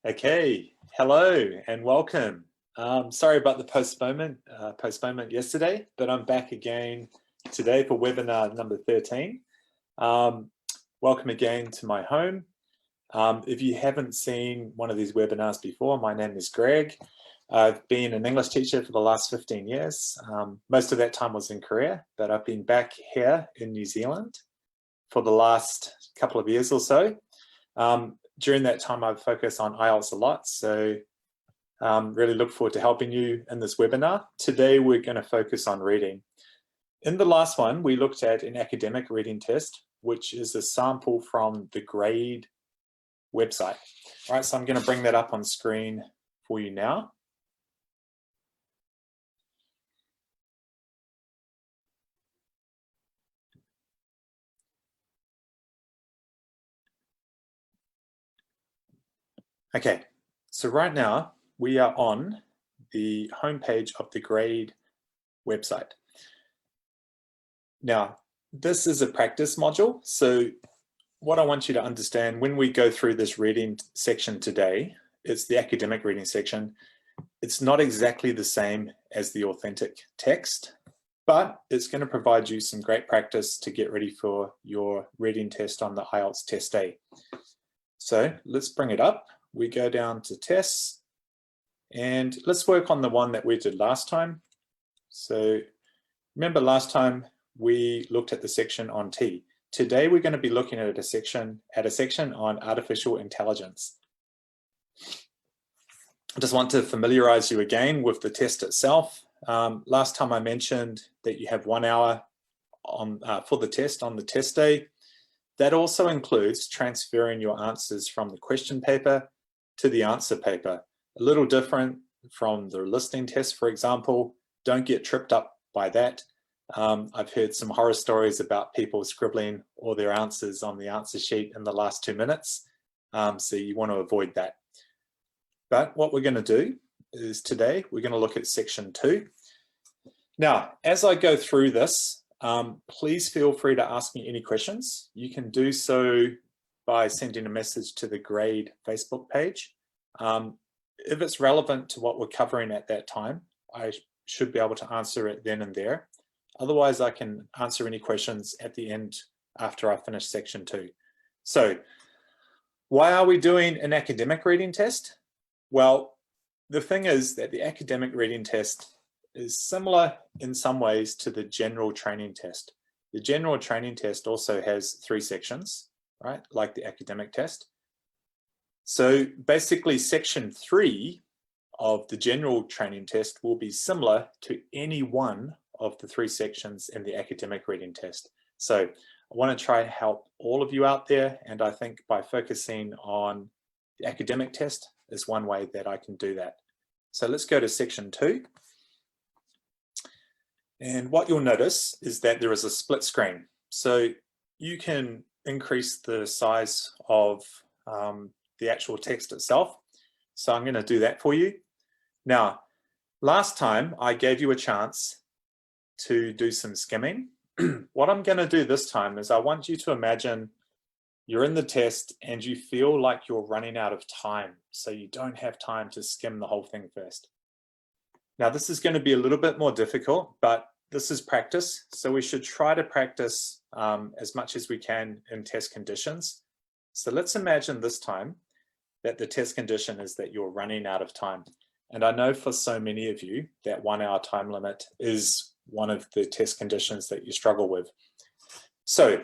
Okay, hello and welcome. Sorry about the postponement yesterday, but I'm back again today for webinar number 13. Welcome again to my home. If you haven't seen one of these webinars before, my name is Greg. I've been an English teacher for the last 15 years. Most of that time was in Korea, but I've been back here in New Zealand for the last couple of years or so. During that time, I've focused on IELTS a lot, so really look forward to helping you in this webinar. Today, we're going to focus on reading. In the last one, we looked at an academic reading test, which is a sample from the grade website. All right, so I'm going to bring that up on screen for you now. Okay, so right now we are on the homepage of the grade website. Now, this is a practice module. So what I want you to understand when we go through this reading section today, it's the academic reading section. It's not exactly the same as the authentic text, but it's going to provide you some great practice to get ready for your reading test on the IELTS test day. So let's bring it up. We go down to tests and let's work on the one that we did last time. So remember last time we looked at the section on T. Today we're going to be looking at a section on artificial intelligence. I just want to familiarize you again with the test itself. Last time I mentioned that you have 1 hour for the test on the test day. That also includes transferring your answers from the question paper to the answer paper. A little different from the listening test, for example. Don't get tripped up by that. I've heard some horror stories about people scribbling all their answers on the answer sheet in the last 2 minutes. So you want to avoid that. But what we're going to do is today we're going to look at section 2. Now, as I go through this, please feel free to ask me any questions. You can do so by sending a message to the grade Facebook page. If it's relevant to what we're covering at that time, I should be able to answer it then and there. Otherwise, I can answer any questions at the end after I finish section 2. So why are we doing an academic reading test? Well, the thing is that the academic reading test is similar in some ways to the general training test. The general training test also has 3 sections, right? Like the academic test. So basically section 3 of the general training test will be similar to any one of the 3 sections in the academic reading test. So I want to try and help all of you out there, and I think by focusing on the academic test is one way that I can do that. So let's go to section 2. And what you'll notice is that there is a split screen. So you can increase the size of the actual text itself. So I'm going to do that for you. Now, last time I gave you a chance to do some skimming. What I'm going to do this time is I want you to imagine you're in the test and you feel like you're running out of time. So you don't have time to skim the whole thing first. Now, this is going to be a little bit more difficult, but this is practice. So we should try to practice as much as we can in test conditions. So let's imagine this time that the test condition is that you're running out of time. And I know for so many of you that 1 hour time limit is one of the test conditions that you struggle with. So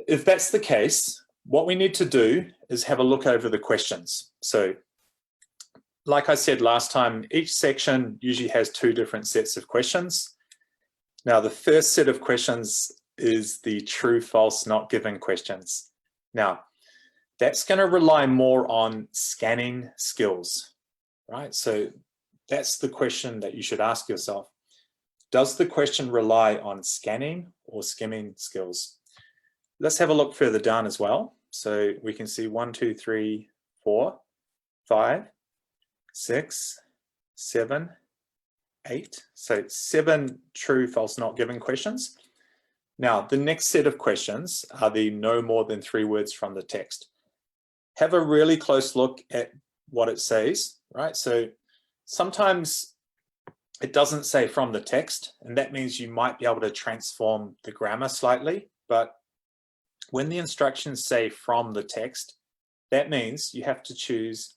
if that's the case, what we need to do is have a look over the questions. So like I said last time, each section usually has 2 different sets of questions. Now, the first set of questions is the true, false, not given questions. Now, that's going to rely more on scanning skills, right? So that's the question that you should ask yourself. Does the question rely on scanning or skimming skills? Let's have a look further down as well. So we can see 1, 2, 3, 4, 5, 6, 7, 8. So 7 true, false, not given questions. Now, the next set of questions are the no more than 3 words from the text. Have a really close look at what it says, right? So sometimes it doesn't say from the text, and that means you might be able to transform the grammar slightly. But when the instructions say from the text, that means you have to choose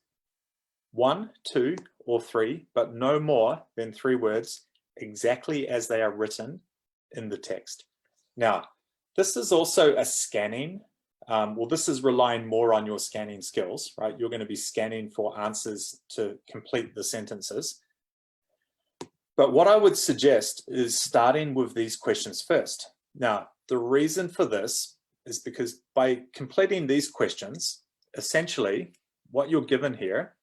1, 2, or 3, but no more than 3 words exactly as they are written in the text. Now, this is also a scanning. Well, this is relying more on your scanning skills, right? You're going to be scanning for answers to complete the sentences. But what I would suggest is starting with these questions first. Now, the reason for this is because by completing these questions, essentially what you're given here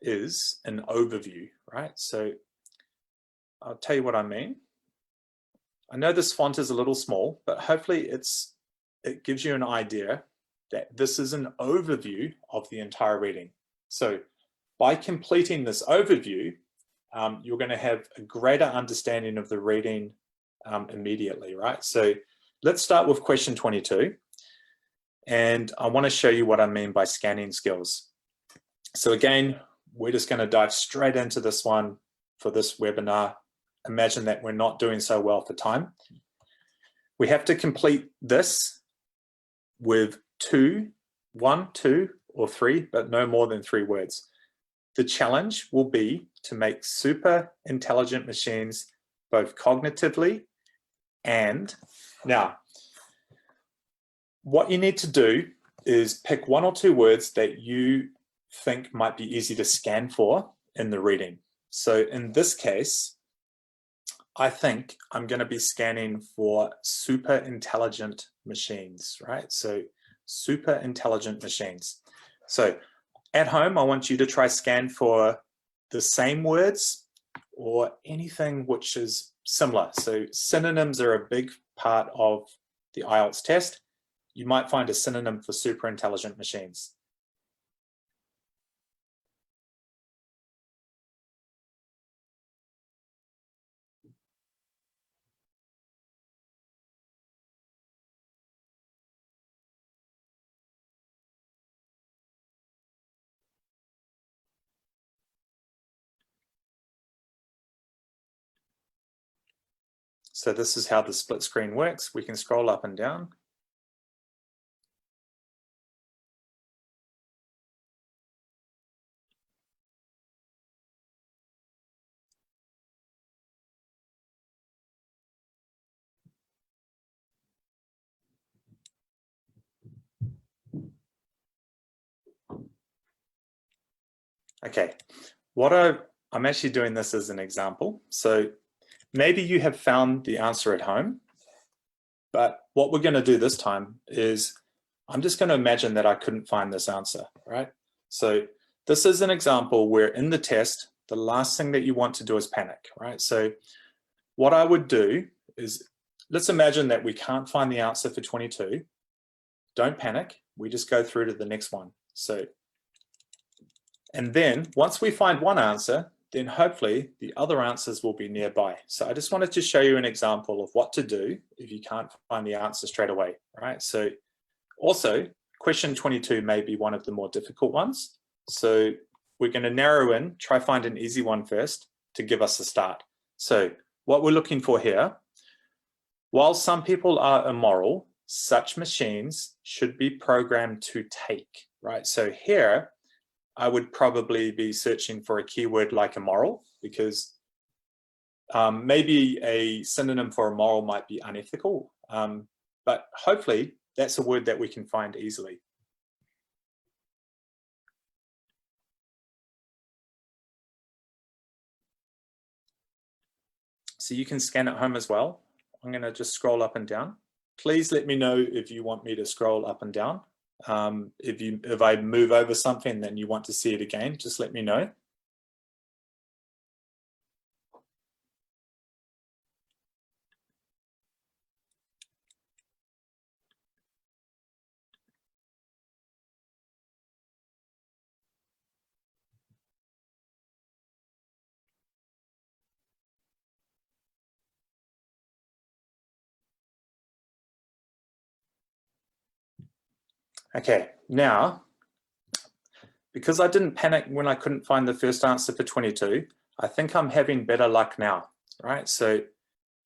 is an overview, right? So I'll tell you what I mean. I know this font is a little small, but hopefully it gives you an idea that this is an overview of the entire reading. So by completing this overview, you're going to have a greater understanding of the reading immediately, right? So let's start with question 22. And I want to show you what I mean by scanning skills. So again, we're just going to dive straight into this one for this webinar. Imagine that we're not doing so well for time. We have to complete this with 1, 2, or 3, but no more than 3 words. The challenge will be to make super intelligent machines both cognitively and now. What you need to do is pick 1 or 2 words that you think might be easy to scan for in the reading. So in this case, I think I'm going to be scanning for super intelligent machines, right? So super intelligent machines. So at home, I want you to try scan for the same words or anything which is similar. So synonyms are a big part of the IELTS test. You might find a synonym for super intelligent machines. So this is how the split screen works. We can scroll up and down. Okay, I'm actually doing this as an example. So maybe you have found the answer at home, but what we're going to do this time is I'm just going to imagine that I couldn't find this answer, right? So this is an example where in the test, the last thing that you want to do is panic, right? So what I would do is, let's imagine that we can't find the answer for 22. Don't panic. We just go through to the next one. So, and then once we find one answer, then hopefully the other answers will be nearby. So I just wanted to show you an example of what to do if you can't find the answer straight away, right? So also, question 22 may be one of the more difficult ones. So we're going to narrow in, try find an easy one first to give us a start. So what we're looking for here, while some people are immoral, such machines should be programmed to take, right? So here, I would probably be searching for a keyword like immoral, because maybe a synonym for immoral might be unethical, but hopefully that's a word that we can find easily. So you can scan at home as well. I'm going to just scroll up and down. Please let me know if you want me to scroll up and down. If I move over something, then you want to see it again, just let me know. Okay, now, because I didn't panic when I couldn't find the first answer for 22, I think I'm having better luck now, right? So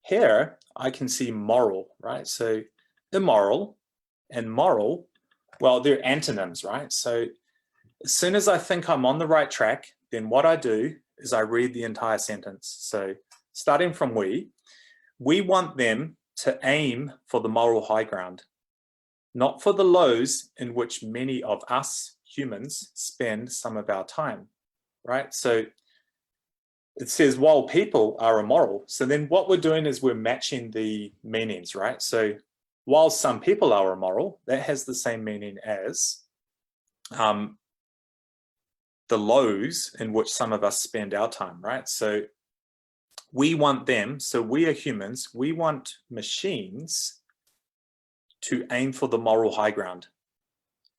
here I can see moral, right? So immoral and moral, well, they're antonyms, right? So as soon as I think I'm on the right track, then what I do is I read the entire sentence. So starting from we want them to aim for the moral high ground, not for the lows in which many of us humans spend some of our time, right? So it says while people are immoral. So then what we're doing is we're matching the meanings, right? So while some people are immoral, that has the same meaning as the lows in which some of us spend our time, right? So we want them, so we are humans, we want machines to aim for the moral high ground,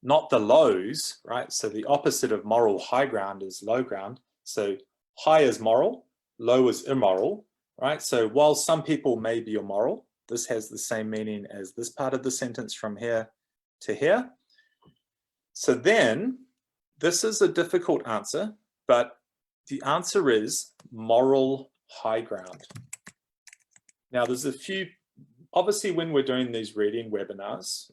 not the lows, right? So the opposite of moral high ground is low ground. So high is moral, low is immoral, right? So while some people may be immoral, this has the same meaning as this part of the sentence from here to here. So then this is a difficult answer, but the answer is moral high ground. Now there's a few, obviously when we're doing these reading webinars,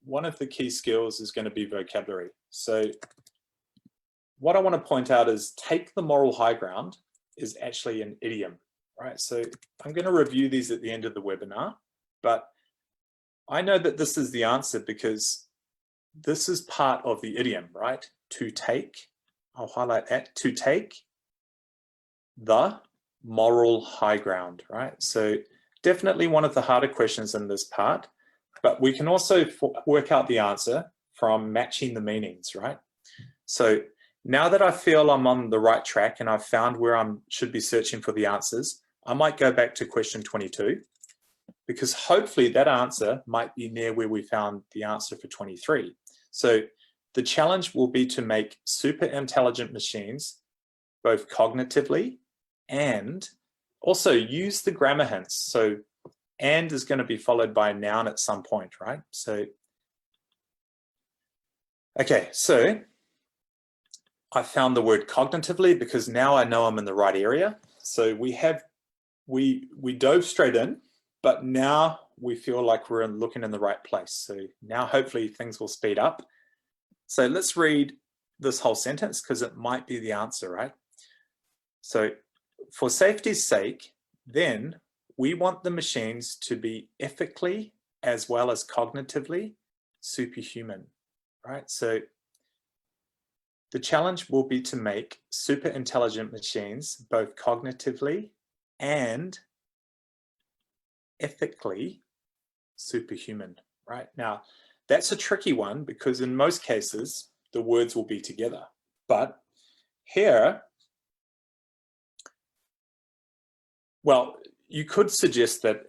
one of the key skills is going to be vocabulary. So what I want to point out is take the moral high ground is actually an idiom, right? So I'm going to review these at the end of the webinar, but I know that this is the answer because this is part of the idiom, right? To take, I'll highlight that, to take the moral high ground, right? So definitely one of the harder questions in this part, but we can also work out the answer from matching the meanings, right? So now that I feel I'm on the right track and I've found where I should be searching for the answers, I might go back to question 22 because hopefully that answer might be near where we found the answer for 23. So the challenge will be to make super intelligent machines, both cognitively and also use the grammar hints. So and is going to be followed by a noun at some point, right? So, okay, so I found the word cognitively because now I know I'm in the right area. So we dove straight in, but now we feel like we're looking in the right place. So now hopefully things will speed up. So let's read this whole sentence because it might be the answer, right? So for safety's sake, then we want the machines to be ethically as well as cognitively superhuman, right? So the challenge will be to make super intelligent machines both cognitively and ethically superhuman, right? Now, that's a tricky one because in most cases, the words will be together. But here, well, you could suggest that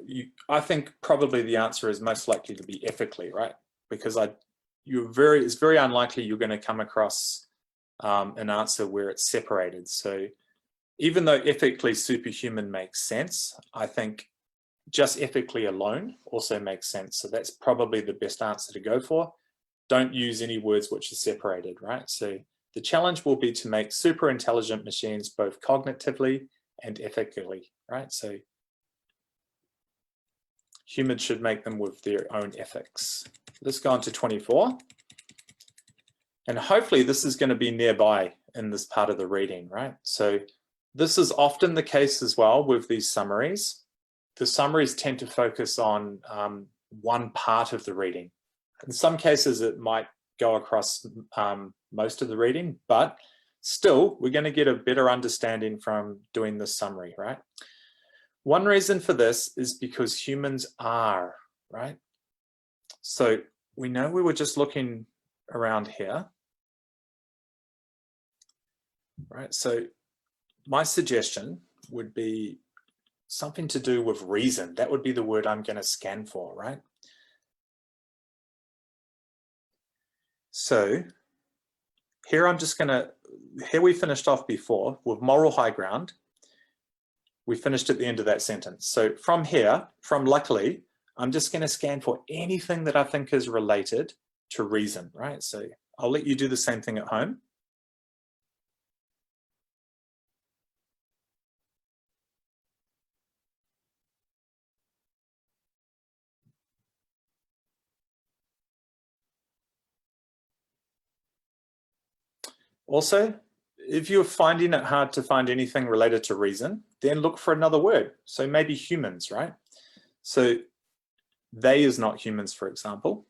I think probably the answer is most likely to be ethically, right? Because it's very unlikely you're going to come across an answer where it's separated. So even though ethically superhuman makes sense, I think just ethically alone also makes sense. So that's probably the best answer to go for. Don't use any words which are separated, right? So the challenge will be to make super intelligent machines both cognitively and ethically, right? So humans should make them with their own ethics. Let's go on to 24. And hopefully this is going to be nearby in this part of the reading, right? So this is often the case as well with these summaries. The summaries tend to focus on one part of the reading. In some cases, it might go across most of the reading, but still, we're going to get a better understanding from doing this summary, right? One reason for this is because humans are, right? So we know we were just looking around here, right? So my suggestion would be something to do with reason. That would be the word I'm going to scan for, right? So here we finished off before with moral high ground. We finished at the end of that sentence. So from here, from luckily, I'm just going to scan for anything that I think is related to reason, right? So I'll let you do the same thing at home. Also, if you're finding it hard to find anything related to reason, then look for another word. So maybe humans, right? So they is not humans, for example.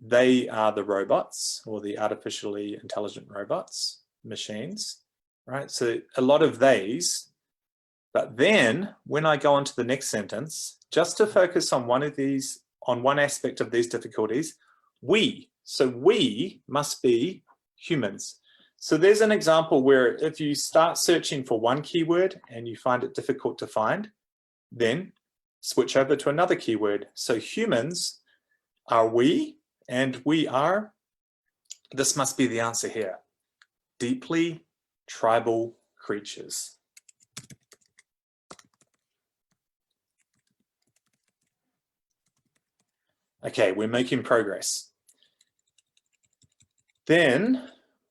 They are the robots, or the artificially intelligent robots, machines, right? So a lot of these, but then when I go on to the next sentence, just to focus on one of these, on one aspect of these difficulties, we. So we must be humans. So there's an example where if you start searching for one keyword and you find it difficult to find, then switch over to another keyword. So humans are we, and we are, this must be the answer here, deeply tribal creatures. Okay, we're making progress. Then,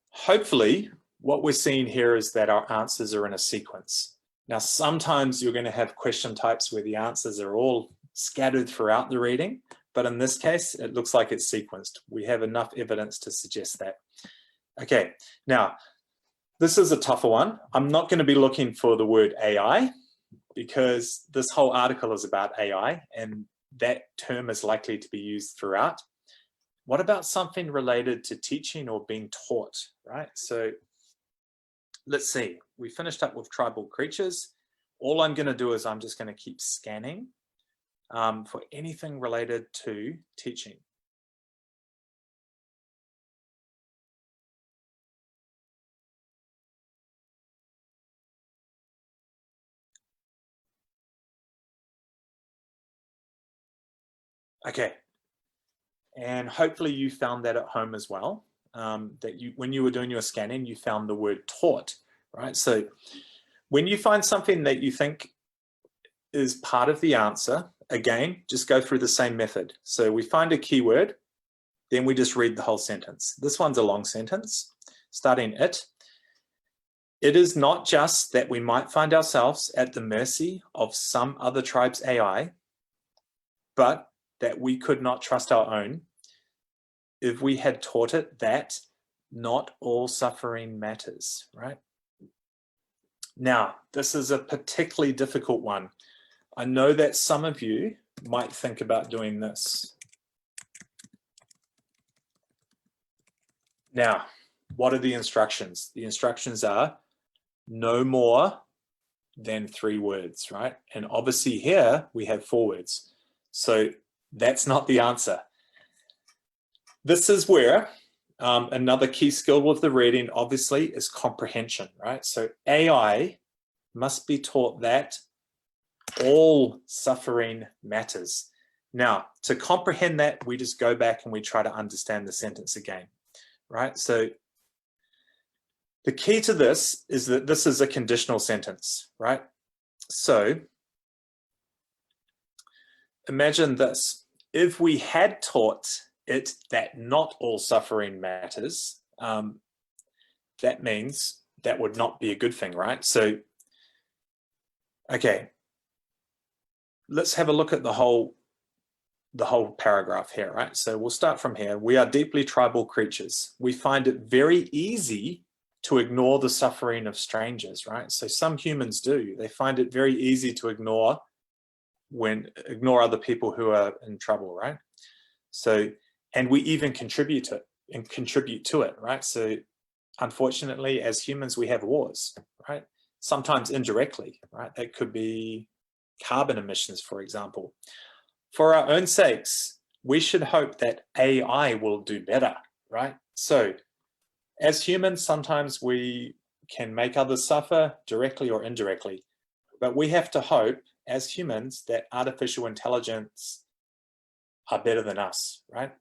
hopefully, what we're seeing here is that our answers are in a sequence. Now, sometimes you're going to have question types where the answers are all scattered throughout the reading, but in this case, it looks like it's sequenced. We have enough evidence to suggest that. Okay, now, this is a tougher one. I'm not going to be looking for the word AI because this whole article is about AI and that term is likely to be used throughout. What about something related to teaching or being taught, right? So let's see, we finished up with tribal creatures. All I'm going to do is I'm just going to keep scanning for anything related to teaching. Okay, and hopefully you found that at home as well, that when you were doing your scanning, you found the word taught, right? So when you find something that you think is part of the answer, again, just go through the same method. So we find a keyword, then we just read the whole sentence. This one's a long sentence, starting it. It is not just that we might find ourselves at the mercy of some other tribe's AI, but that we could not trust our own if we had taught it that not all suffering matters, right? Now, this is a particularly difficult one. I know that some of you might think about doing this. Now, what are the instructions? The instructions are no more than 3 words, right? And obviously here we have 4 words. So that's not the answer. This is where another key skill with the reading obviously is comprehension, right? So AI must be taught that all suffering matters. Now, to comprehend that, we just go back and we try to understand the sentence again, right? So the key to this is that this is a conditional sentence, right? So imagine this. If we had taught it that not all suffering matters, that means that would not be a good thing, right? So, okay, let's have a look at the whole paragraph here, right? So we'll start from here. We are deeply tribal creatures. We find it very easy to ignore the suffering of strangers, right? So some humans do. They find it very easy to ignore other people who are in trouble, right? So, and we even contribute to it, right? So unfortunately, as humans, we have wars, right? Sometimes indirectly, right? That could be carbon emissions, for example. For our own sakes, we should hope that AI will do better, right? So as humans, sometimes we can make others suffer directly or indirectly, but we have to hope as humans that artificial intelligence are better than us, right?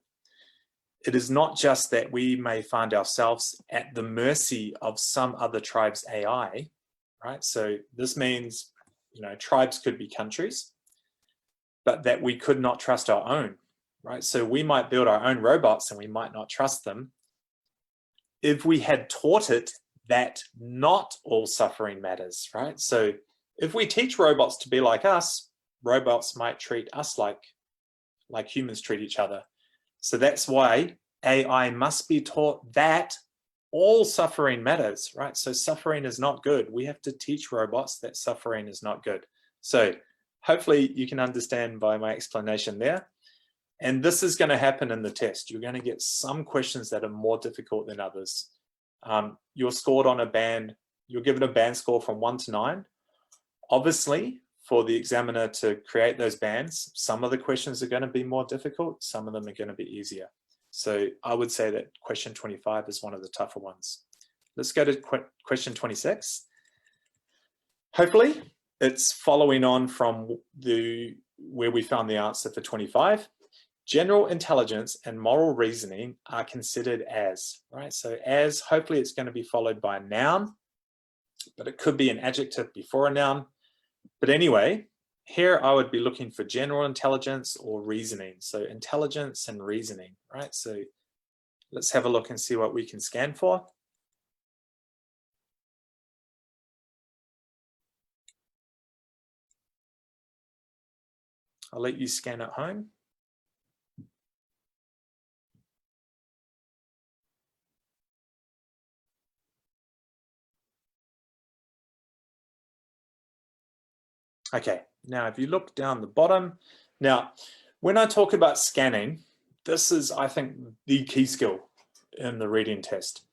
It is not just that we may find ourselves at the mercy of some other tribe's AI, right? So this means, tribes could be countries, but that we could not trust our own, right? So we might build our own robots and we might not trust them. If we had taught it that not all suffering matters, right? So if we teach robots to be like us, robots might treat us like humans treat each other. So that's why AI must be taught that all suffering matters, right? So suffering is not good. We have to teach robots that suffering is not good. So hopefully you can understand by my explanation there. And this is going to happen in the test. You're going to get some questions that are more difficult than others. You're scored on a band, you're given a band score from 1 to 9. Obviously, for the examiner to create those bands, some of the questions are going to be more difficult, some of them are going to be easier. So I would say that question 25 is one of the tougher ones. Let's go to question 26. Hopefully, it's following on from where we found the answer for 25. General intelligence and moral reasoning are considered as, right? So as, hopefully it's going to be followed by a noun, but it could be an adjective before a noun. But anyway, here I would be looking for general intelligence or reasoning. So intelligence and reasoning, right? So let's have a look and see what we can scan for. I'll let you scan at home. Okay, now if you look down the bottom, now when I talk about scanning, this is, I think, the key skill in the reading test.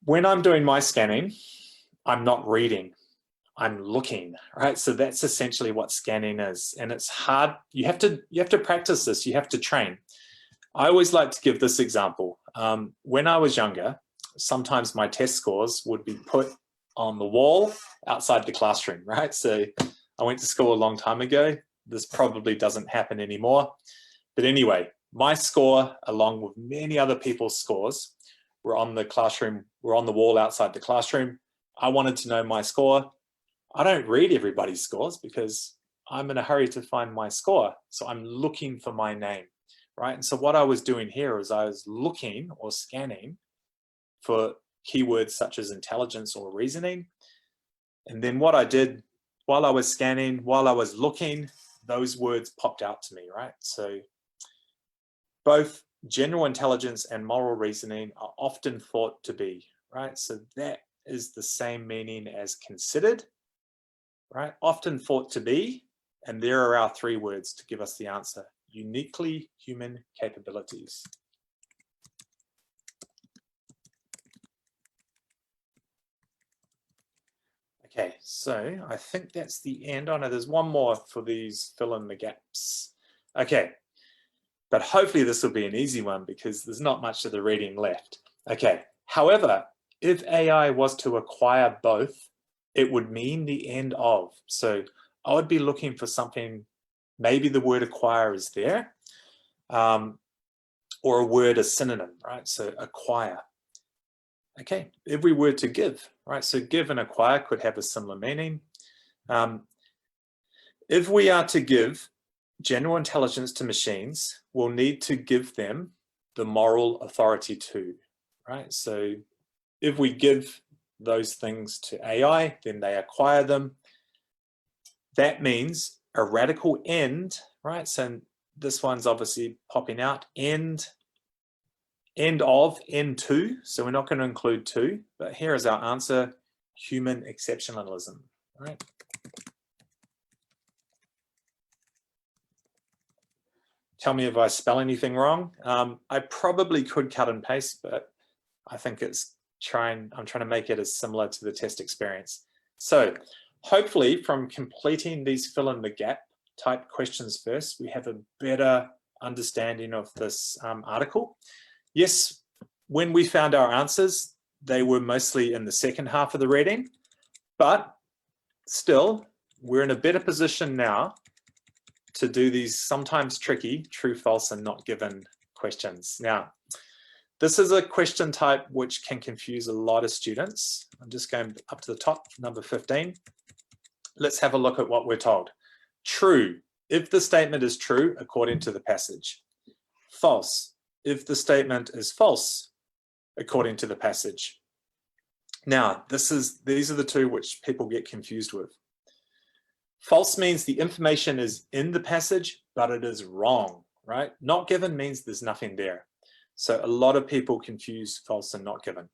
When I'm doing my scanning, I'm not reading, I'm looking, right? So that's essentially what scanning is. And it's hard, you have to practice this, you have to train. I always like to give this example. When I was younger, sometimes my test scores would be put on the wall outside the classroom, right? So I went to school a long time ago. This probably doesn't happen anymore. But anyway, my score, along with many other people's scores, were on the wall outside the classroom. I wanted to know my score. I don't read everybody's scores because I'm in a hurry to find my score. So I'm looking for my name, right? And so what I was doing here is I was looking or scanning for keywords such as intelligence or reasoning. And then what I did while I was scanning, while I was looking, those words popped out to me, right? So both general intelligence and moral reasoning are often thought to be, right? So that is the same meaning as considered, right? Often thought to be, and there are our 3 words to give us the answer: uniquely human capabilities. Okay, so I think that's the end. Oh no, there's one more for these fill in the gaps. Okay, but hopefully this will be an easy one because there's not much of the reading left. Okay, however, if AI was to acquire both, it would mean the end of. So I would be looking for something, maybe the word acquire is there, or a word, a synonym, right? So acquire. Okay, every word to give, right? So give and acquire could have a similar meaning. If we are to give general intelligence to machines, we'll need to give them the moral authority too, right? So if we give those things to AI, then they acquire them. That means a radical end, right? So this one's obviously popping out, end of, end to. So we're not going to include to, but here is our answer: human exceptionalism, right? Tell me if I spell anything wrong. I probably could cut and paste, but I think I'm trying to make it as similar to the test experience. So hopefully from completing these fill in the gap type questions first, we have a better understanding of this article. Yes, when we found our answers, they were mostly in the second half of the reading, but still we're in a better position now to do these sometimes tricky true, false, and not given questions. Now, this is a question type which can confuse a lot of students. I'm just going up to the top, number 15. Let's have a look at what we're told. True, if the statement is true according to the passage. False, if the statement is false according to the passage. Now, these are the two which people get confused with. False means the information is in the passage, but it is wrong, right? Not given means there's nothing there. So a lot of people confuse false and not given.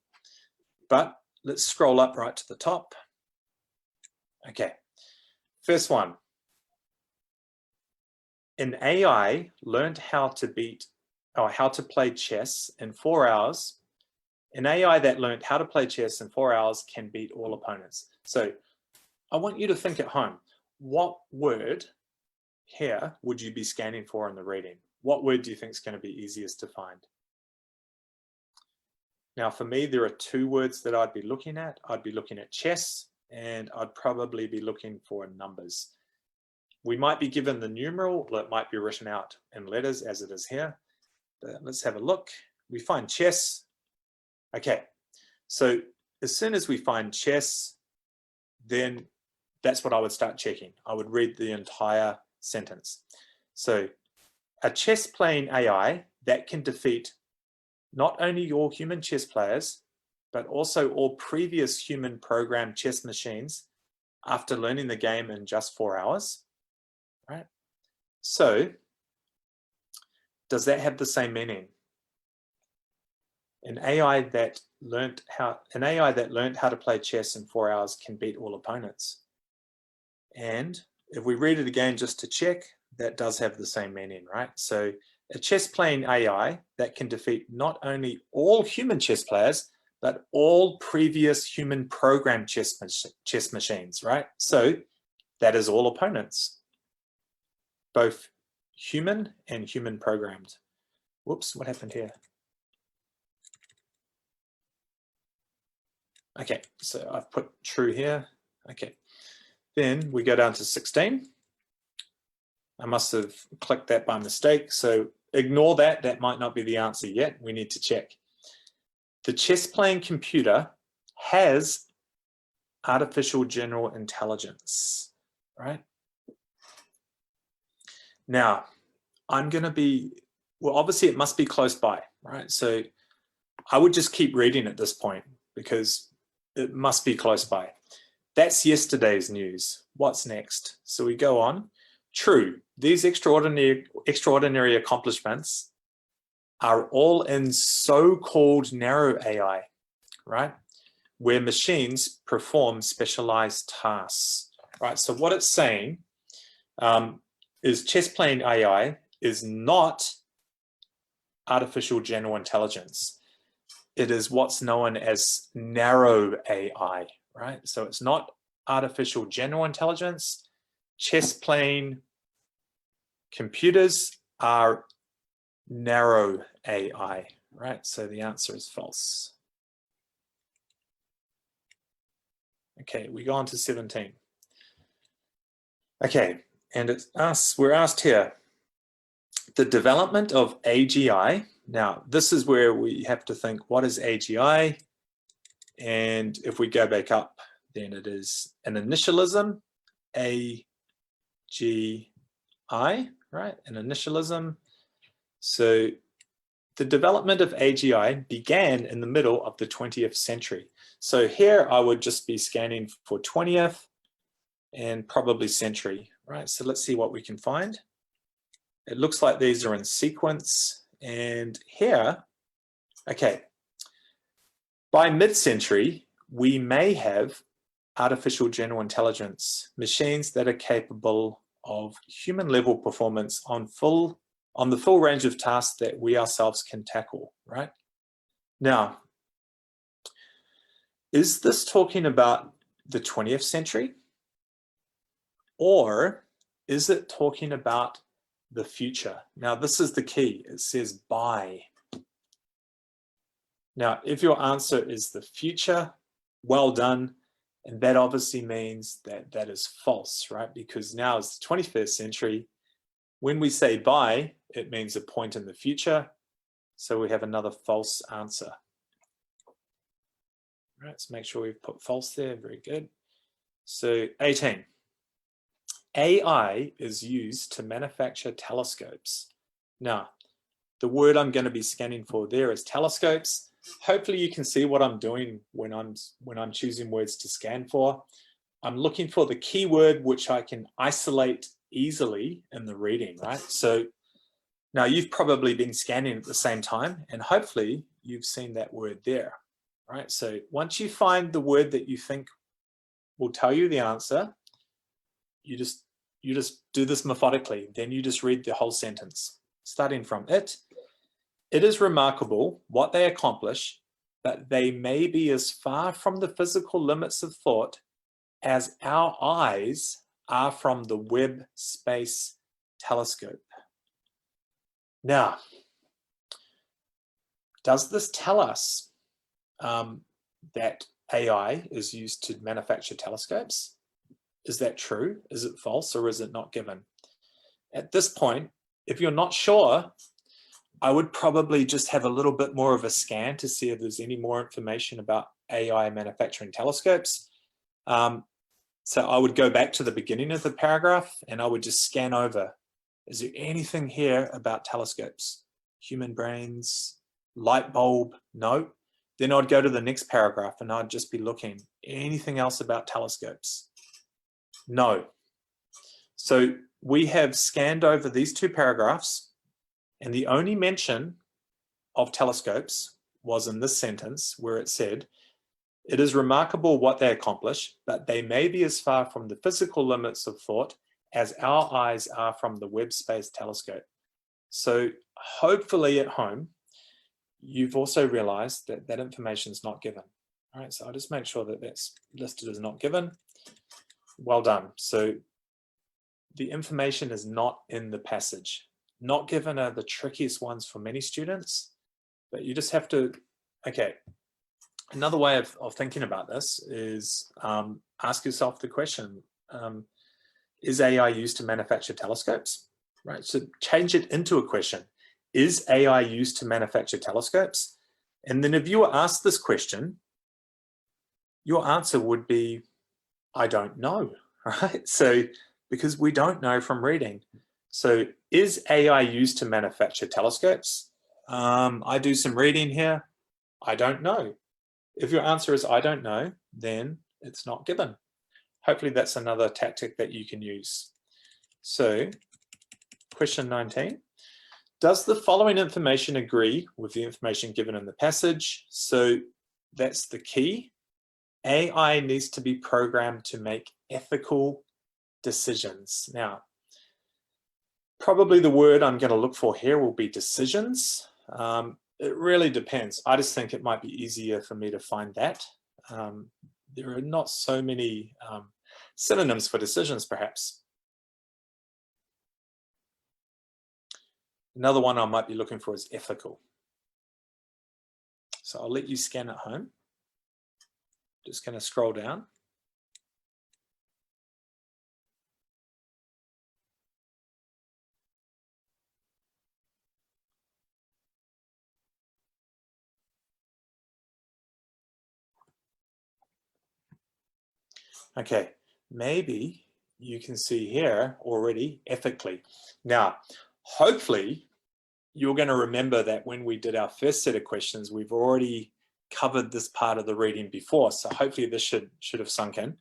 But let's scroll up right to the top. Okay, first one. An AI learned how to play chess in 4 hours. An AI that learned how to play chess in 4 hours can beat all opponents. So I want you to think at home, what word here would you be scanning for in the reading? What word do you think is going to be easiest to find? Now, for me, there are 2 words that I'd be looking at. I'd be looking at chess, and I'd probably be looking for numbers. We might be given the numeral, or it might be written out in letters as it is here. But let's have a look. We find chess. Okay, so as soon as we find chess, then that's what I would start checking. I would read the entire sentence. So a chess playing AI that can defeat not only all human chess players, but also all previous human programmed chess machines after learning the game in just 4 hours, right? So does that have the same meaning? An AI that learned how to play chess in 4 hours can beat all opponents. And if we read it again just to check, that does have the same meaning, right? So a chess playing AI that can defeat not only all human chess players, but all previous human programmed chess machines, right? So that is all opponents, both human and human programmed. Whoops, what happened here? Okay, so I've put true here. Okay, then we go down to 16. I must have clicked that by mistake, so ignore that. That might not be the answer yet. We need to check. The chess playing computer has artificial general intelligence, right? Now, I'm going to be, well, obviously it must be close by, right? So I would just keep reading at this point because it must be close by. That's yesterday's news. What's next? So we go on. True, these extraordinary accomplishments are all in so-called narrow AI, right? Where machines perform specialized tasks, right? So what it's saying is chess playing AI is not artificial general intelligence. It is what's known as narrow AI, right? So it's not artificial general intelligence. Chess playing computers are narrow AI, right? So the answer is false. Okay, we go on to 17. Okay, and we're asked here, the development of AGI. Now, this is where we have to think, what is AGI? And if we go back up, then it is an initialism, AGI, right? An initialism. So the development of AGI began in the middle of the 20th century. So here I would just be scanning for 20th and probably century, right? So let's see what we can find. It looks like these are in sequence. And here, okay, by mid-century, we may have artificial general intelligence machines that are capable of human-level performance on the full range of tasks that we ourselves can tackle, right? Now, is this talking about the 20th century? Or is it talking about the future? Now, this is the key. It says by. Now, if your answer is the future, well done. And that obviously means that that is false, right? Because now it's the 21st century. When we say by, it means a point in the future. So we have another false answer. All right, let's make sure we've put false there. Very good. So 18. AI is used to manufacture telescopes. Now, the word I'm going to be scanning for there is telescopes. Hopefully you can see what I'm doing when I'm choosing words to scan for. I'm looking for the keyword which I can isolate easily in the reading, right? So Now, you've probably been scanning at the same time, and hopefully you've seen that word there, right? So once you find the word that you think will tell you the answer, you just do this methodically. Then you just read the whole sentence, starting from it. It is remarkable what they accomplish, but they may be as far from the physical limits of thought as our eyes are from the Webb Space Telescope. Now, does this tell us that AI is used to manufacture telescopes? Is that true? Is it false, or is it not given? At this point, if you're not sure, I would probably just have a little bit more of a scan to see if there's any more information about AI manufacturing telescopes. So I would go back to the beginning of the paragraph and I would just scan over. Is there anything here about telescopes? Human brains, light bulb? No. Then I'd go to the next paragraph and I'd just be looking. Anything else about telescopes? No. So we have scanned over these two paragraphs, and the only mention of telescopes was in this sentence where it said, it is remarkable what they accomplish, but they may be as far from the physical limits of thought as our eyes are from the Webb Space Telescope. So hopefully at home, you've also realized that that information is not given. All right, so I'll just make sure that that's listed as not given. Well done. So the information is not in the passage. Not given are the trickiest ones for many students, but you just have to, okay. Another way of thinking about this is ask yourself the question, is AI used to manufacture telescopes? Right, so change it into a question. Is AI used to manufacture telescopes? And then if you were asked this question, your answer would be, I don't know, right? So, because we don't know from reading. So is AI used to manufacture telescopes? I do some reading here. I don't know. If your answer is I don't know, then it's not given. Hopefully that's another tactic that you can use. So question 19, does the following information agree with the information given in the passage? So that's the key. AI needs to be programmed to make ethical decisions. Now, probably the word I'm going to look for here will be decisions. It really depends. I just think it might be easier for me to find that. There are not so many synonyms for decisions, perhaps. Another one I might be looking for is ethical. So I'll let you scan at home. Just going to scroll down. Okay, maybe you can see here already ethically. Now, hopefully you're going to remember that when we did our first set of questions, we've already covered this part of the reading before. So hopefully this should have sunk in.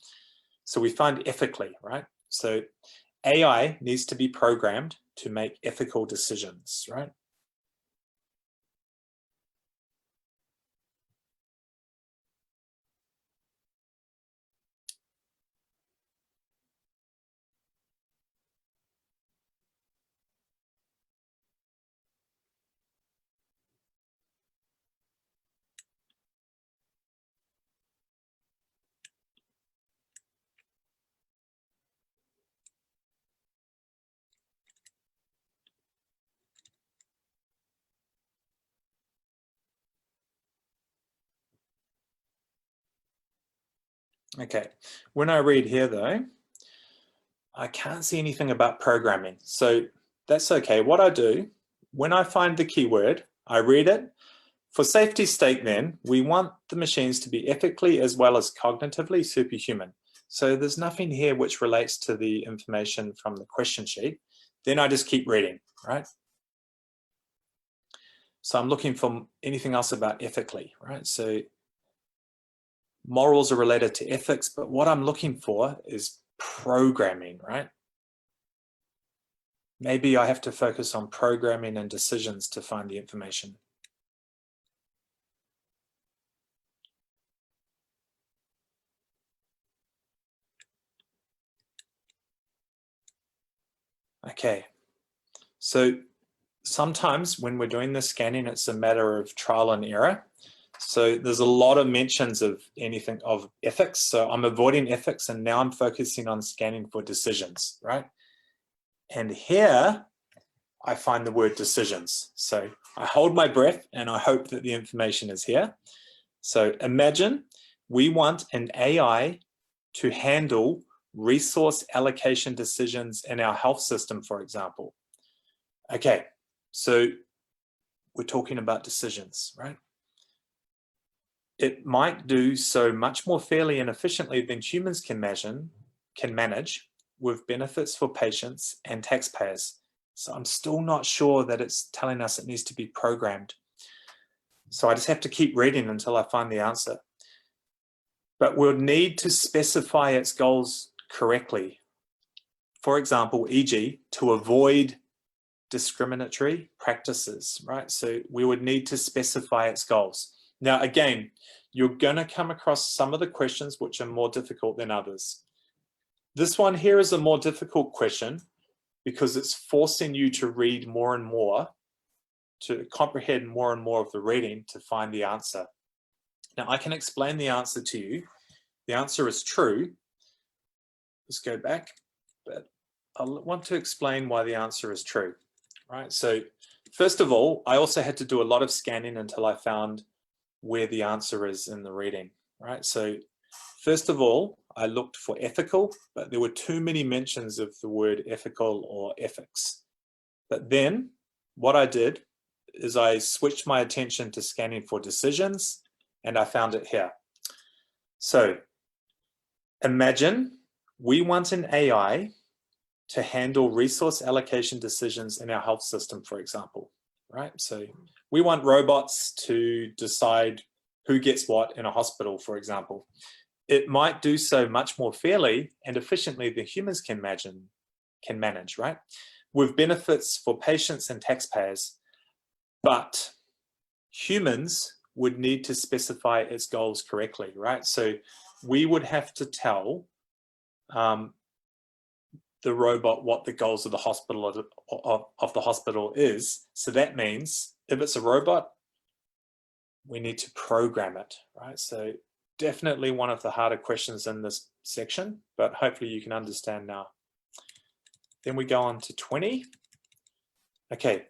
So we find ethically, right? So AI needs to be programmed to make ethical decisions, right? Okay, when I read here though, I can't see anything about programming. So that's okay. What I do, when I find the keyword, I read it. For safety's sake then, we want the machines to be ethically as well as cognitively superhuman. So there's nothing here which relates to the information from the question sheet. Then I just keep reading, right? So I'm looking for anything else about ethically, right? So morals are related to ethics, but what I'm looking for is programming, right? Maybe I have to focus on programming and decisions to find the information. Okay, so sometimes when we're doing the scanning, it's a matter of trial and error. So there's a lot of mentions of anything of ethics. So I'm avoiding ethics and now I'm focusing on scanning for decisions, right? And here I find the word decisions. So I hold my breath and I hope that the information is here. So imagine we want an AI to handle resource allocation decisions in our health system, for example. Okay, so we're talking about decisions, right? It might do so much more fairly and efficiently than humans can manage with benefits for patients and taxpayers. So I'm still not sure that it's telling us it needs to be programmed. So I just have to keep reading until I find the answer. But we'll need to specify its goals correctly. For example, e.g., to avoid discriminatory practices, right? So we would need to specify its goals. Now, again, you're going to come across some of the questions which are more difficult than others. This one here is a more difficult question because it's forcing you to read more and more, to comprehend more and more of the reading to find the answer. Now, I can explain the answer to you. The answer is true. Let's go back, but I want to explain why the answer is true, right? So first of all, I also had to do a lot of scanning until I found where the answer is in the reading, right? So first of all, I looked for ethical, but there were too many mentions of the word ethical or ethics. But then what I did is I switched my attention to scanning for decisions and I found it here. So imagine we want an AI to handle resource allocation decisions in our health system, for example, right? So we want robots to decide who gets what in a hospital, for example. It might do so much more fairly and efficiently than humans can manage, right? With benefits for patients and taxpayers, but humans would need to specify its goals correctly, right? So we would have to tell the robot what the goals of the hospital is. So that means if it's a robot, we need to program it, right? So definitely one of the harder questions in this section, but hopefully you can understand now. Then we go on to 20. Okay.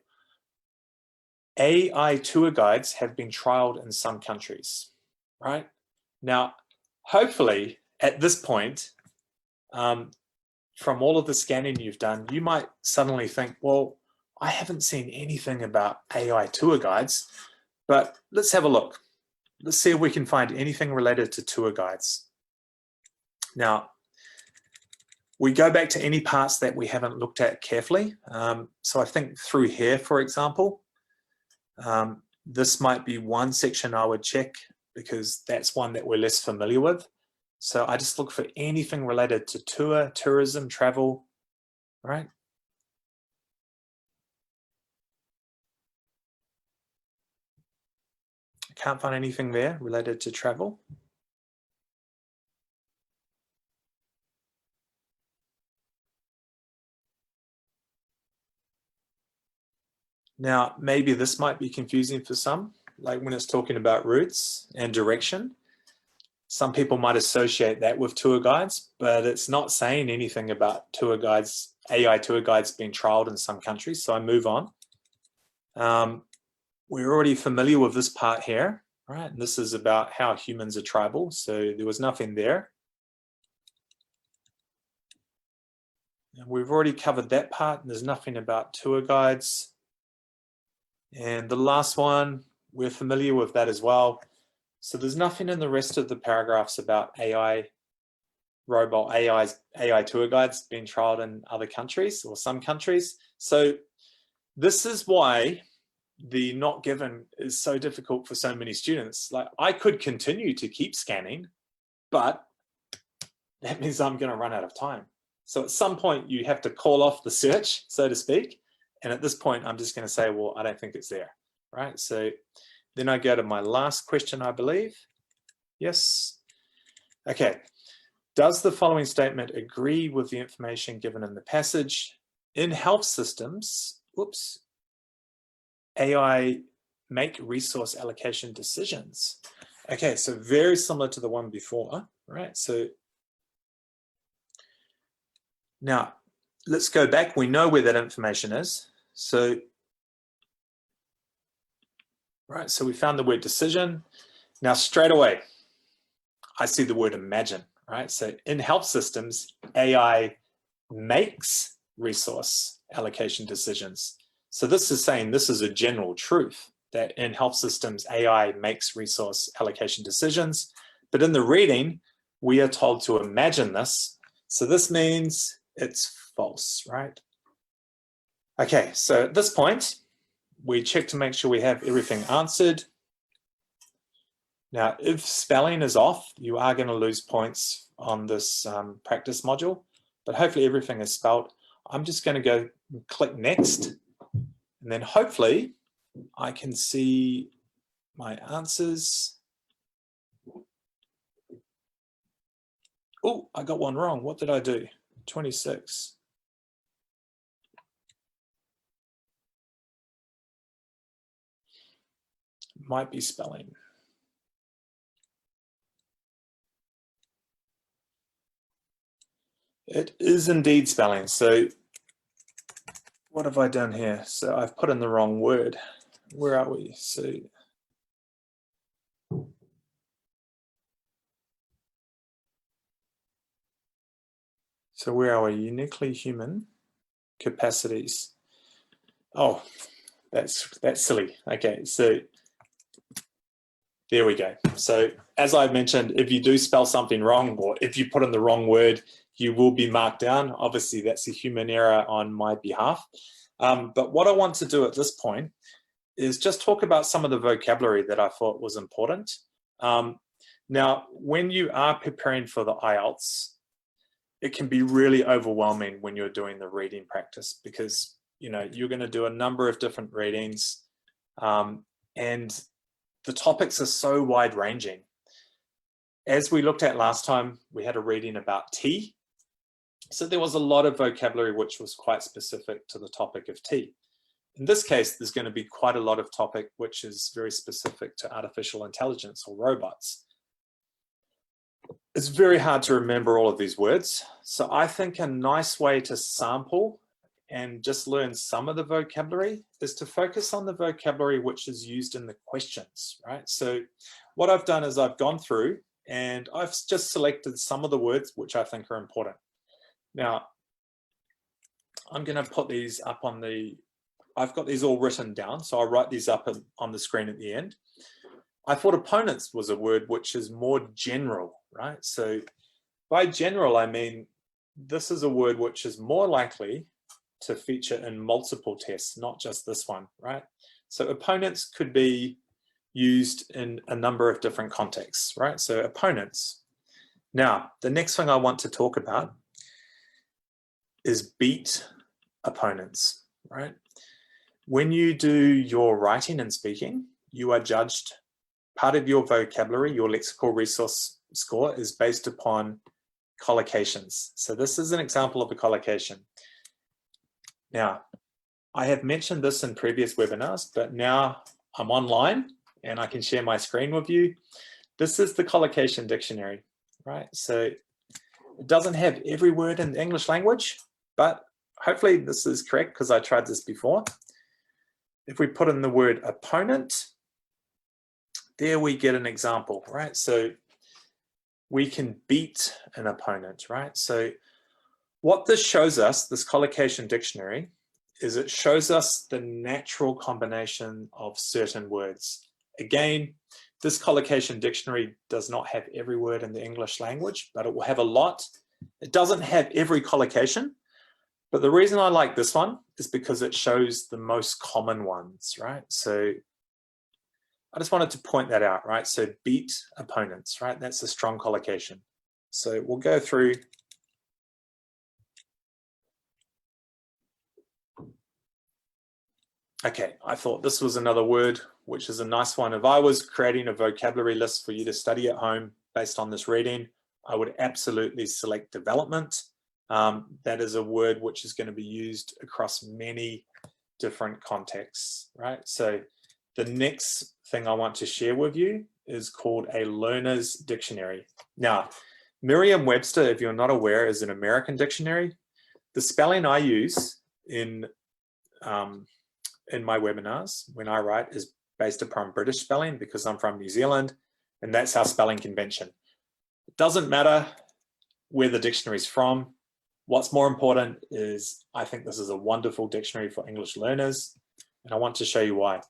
AI tour guides have been trialed in some countries, right? Now, hopefully at this point, from all of the scanning you've done, you might suddenly think, well, I haven't seen anything about AI tour guides, but let's have a look. Let's see if we can find anything related to tour guides. Now, we go back to any parts that we haven't looked at carefully. So I think through here, for example, this might be one section I would check because that's one that we're less familiar with. So I just look for anything related to tourism, travel, right? I can't find anything there related to travel. Now, maybe this might be confusing for some, like when it's talking about routes and direction. Some people might associate that with tour guides, but it's not saying anything about tour guides, AI tour guides being trialed in some countries. So I move on. We're already familiar with this part here, right? And this is about how humans are tribal. So there was nothing there. And we've already covered that part. And there's nothing about tour guides. And the last one, we're familiar with that as well. So there's nothing in the rest of the paragraphs about AI tour guides being trialed in other countries or some countries. So this is why the not given is so difficult for so many students. Like I could continue to keep scanning, but that means I'm going to run out of time. So at some point you have to call off the search, so to speak. And at this point, I'm just going to say, well, I don't think it's there, right? So then I go to my last question, I believe. Yes. Okay. Does the following statement agree with the information given in the passage? In health systems, oops, AI make resource allocation decisions. Okay, so very similar to the one before, right? So now let's go back. We know where that information is. So, right, so we found the word decision. Now straight away, I see the word imagine, right? So in health systems, AI makes resource allocation decisions. So this is saying this is a general truth that in health systems, AI makes resource allocation decisions. But in the reading, we are told to imagine this. So this means it's false, right? Okay, so at this point, we check to make sure we have everything answered. Now, if spelling is off, you are going to lose points on this practice module, but hopefully everything is spelled. I'm just going to go and click next, and then hopefully I can see my answers. Oh, I got one wrong. What did I do? 26. Might be spelling. It is indeed spelling. So what have I done here? So I've put in the wrong word. Where are we? So where are we? Uniquely human capacities. Oh, that's silly. Okay, so there we go. So as I mentioned, if you do spell something wrong, or if you put in the wrong word, you will be marked down. Obviously, that's a human error on my behalf. But what I want to do at this point is just talk about some of the vocabulary that I thought was important. Now, when you are preparing for the IELTS, it can be really overwhelming when you're doing the reading practice because you're going to do a number of different readings, and the topics are so wide-ranging. As we looked at last time, we had a reading about tea. So there was a lot of vocabulary which was quite specific to the topic of tea. In this case, there's going to be quite a lot of topic which is very specific to artificial intelligence or robots. It's very hard to remember all of these words. So I think a nice way to sample and just learn some of the vocabulary is to focus on the vocabulary which is used in the questions, right? So what I've done is I've gone through and I've just selected some of the words which I think are important. Now, I'm going to put these up on I've got these all written down, so I'll write these up on the screen at the end. I thought opponents was a word which is more general, right? So by general, I mean, this is a word which is more likely to feature in multiple tests, not just this one, right? So opponents could be used in a number of different contexts, right? So opponents. Now, the next thing I want to talk about is beat opponents, right? When you do your writing and speaking, you are judged. Part of your vocabulary, your lexical resource score is based upon collocations. So this is an example of a collocation. Now, I have mentioned this in previous webinars, but now I'm online and I can share my screen with you. This is the collocation dictionary, right? So it doesn't have every word in the English language, but hopefully this is correct because I tried this before. If we put in the word opponent, there we get an example, right? So we can beat an opponent, right? So what this shows us, this collocation dictionary, is it shows us the natural combination of certain words. Again, this collocation dictionary does not have every word in the English language, but it will have a lot. It doesn't have every collocation, but the reason I like this one is because it shows the most common ones, right? So I just wanted to point that out, right? So beat opponents, right? That's a strong collocation. So we'll go through Okay, I thought this was another word, which is a nice one. If I was creating a vocabulary list for you to study at home based on this reading, I would absolutely select development. That is a word which is going to be used across many different contexts, right? So the next thing I want to share with you is called a learner's dictionary. Now, Merriam-Webster, if you're not aware, is an American dictionary. The spelling I use in my webinars when I write is based upon British spelling because I'm from New Zealand, and that's our spelling convention. It doesn't matter where the dictionary is from. What's more important is I think this is a wonderful dictionary for English learners, and I want to show you why.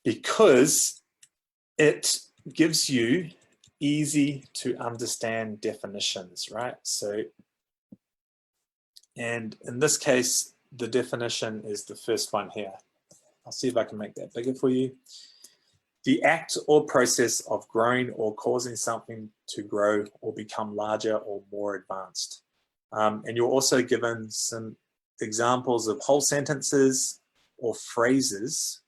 Because it gives you easy to understand definitions, right? So, and in this case, the definition is the first one here. I'll see if I can make that bigger for you. The act or process of growing or causing something to grow or become larger or more advanced. And you're also given some examples of whole sentences or phrases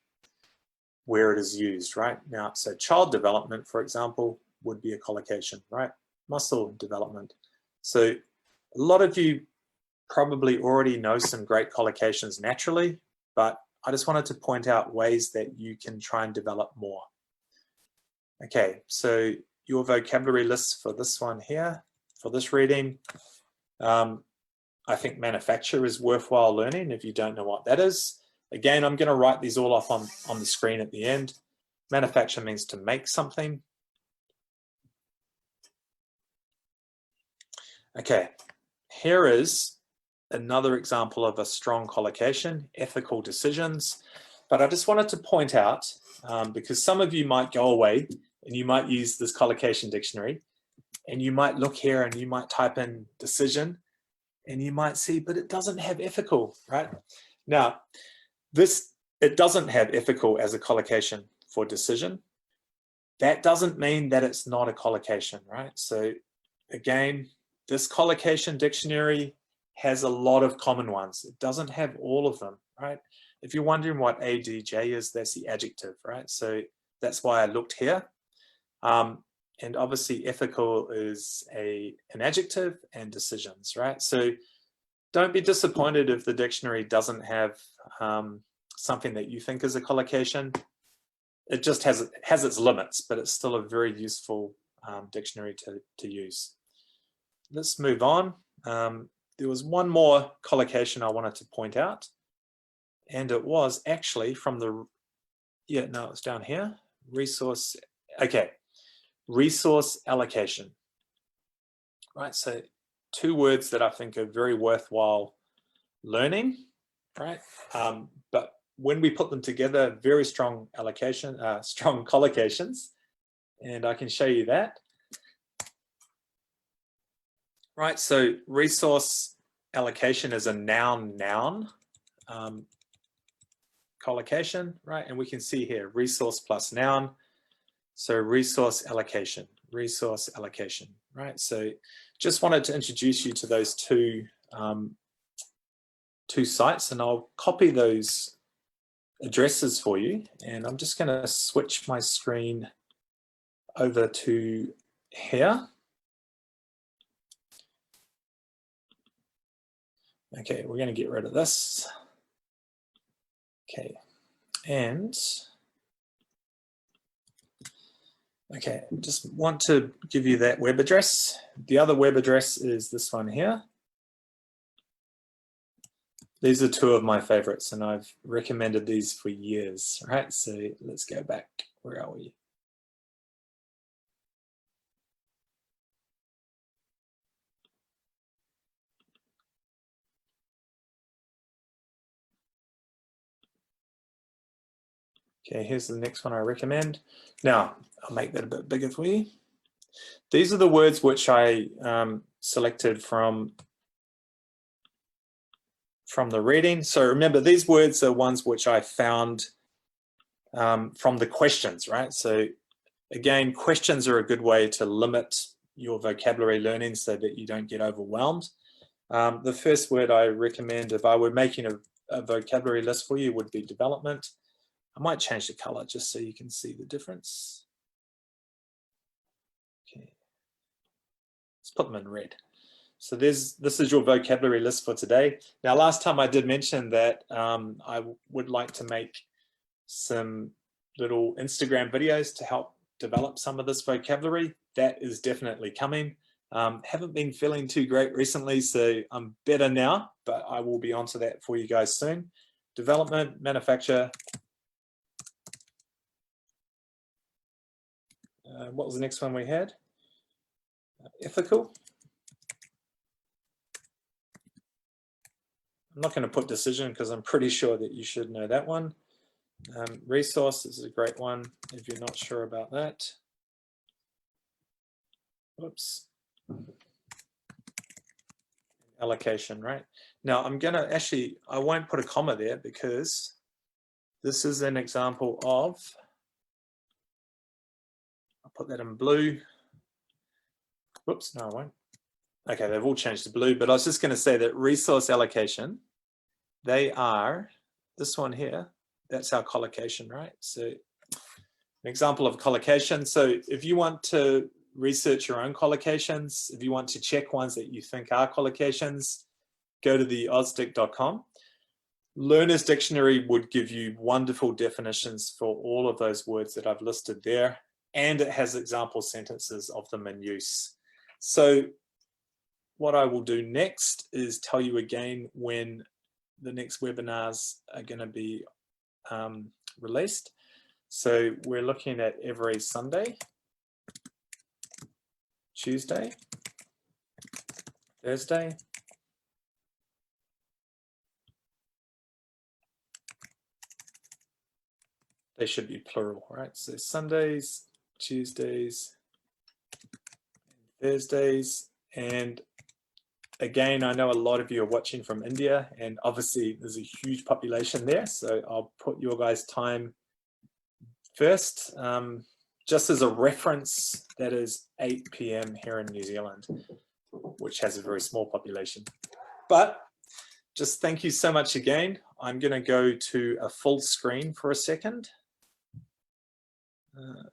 where it is used, right? Now, so child development, for example, would be a collocation, right? Muscle development. So a lot of you probably already know some great collocations naturally, but I just wanted to point out ways that you can try and develop more. Okay, so your vocabulary list for this one here, for this reading, I think manufacture is worthwhile learning if you don't know what that is. Again, I'm going to write these all off on the screen at the end. Manufacture means to make something. Okay, here is another example of a strong collocation, ethical decisions. But I just wanted to point out, because some of you might go away and you might use this collocation dictionary and you might look here and you might type in decision and you might see, but it doesn't have ethical, right? Now, it doesn't have ethical as a collocation for decision. That doesn't mean that it's not a collocation, right? So again, this collocation dictionary has a lot of common ones. It doesn't have all of them, right? If you're wondering what ADJ is, that's the adjective, right? So that's why I looked here. And obviously ethical is an adjective and decisions, right? So don't be disappointed if the dictionary doesn't have something that you think is a collocation. It just has its limits, but it's still a very useful dictionary to use. Let's move on. There was one more collocation I wanted to point out, and it was actually from the, it's down here, resource, okay, resource allocation, right? So two words that I think are very worthwhile learning, right? But when we put them together, very strong allocation, strong collocations, and I can show you that. Right, so resource allocation is a noun-noun collocation, right? And we can see here, resource plus noun. So resource allocation, right? So just wanted to introduce you to those two sites, and I'll copy those addresses for you. And I'm just gonna switch my screen over to here. Okay, we're going to get rid of this. Okay, and okay, just want to give you that web address. The other web address is this one here. These are two of my favorites, and I've recommended these for years, right? So let's go back. Where are we? Okay, here's the next one I recommend. Now, I'll make that a bit bigger for you. These are the words which I selected from the reading. So remember, these words are ones which I found from the questions, right? So again, questions are a good way to limit your vocabulary learning so that you don't get overwhelmed. The first word I recommend, if I were making a a vocabulary list for you would be development. I might change the color just so you can see the difference. Okay, let's put them in red. So this is your vocabulary list for today. Now, last time I did mention that I would like to make some little Instagram videos to help develop some of this vocabulary. That is definitely coming. Haven't been feeling too great recently, so I'm better now, but I will be onto that for you guys soon. Development, manufacture. What was the next one we had? Ethical. I'm not going to put decision because I'm pretty sure that you should know that one. Resource is a great one if you're not sure about that. Whoops. Allocation, right? Now I'm going to actually, I won't put a comma there because this is an example of, I'll put that in blue. Whoops, no I won't. Okay, they've all changed to blue, but I was just going to say that resource allocation, they are, this one here, that's our collocation, right? So an example of collocation. So if you want to research your own collocations, if you want to check ones that you think are collocations, go to the ausdic.com. Learner's Dictionary would give you wonderful definitions for all of those words that I've listed there, and it has example sentences of them in use. So what I will do next is tell you again when the next webinars are going to be released. So we're looking at every Sunday, Tuesday, Thursday, they should be plural, right? So Sundays, Tuesdays, Thursdays, and again, I know a lot of you are watching from India, and obviously there's a huge population there, so I'll put your guys' time first. Just as a reference, that is 8 p.m. here in New Zealand, which has a very small population. But just thank you so much again. I'm going to go to a full screen for a second.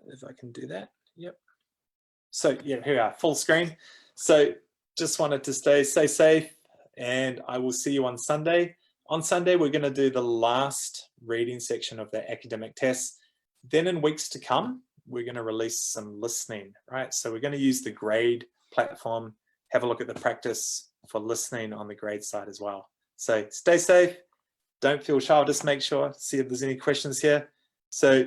If I can do that. Yep. So yeah, here we are, full screen. So just wanted to stay safe, and I will see you on Sunday. On Sunday, we're going to do the last reading section of the academic test. Then in weeks to come, we're going to release some listening, right? So we're going to use the grade platform, have a look at the practice for listening on the grade side as well. So stay safe, don't feel shy, just make sure, see if there's any questions here. So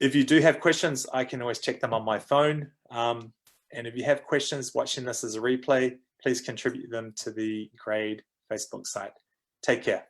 if you do have questions, I can always check them on my phone. And if you have questions watching this as a replay, please contribute them to the grade Facebook site. Take care.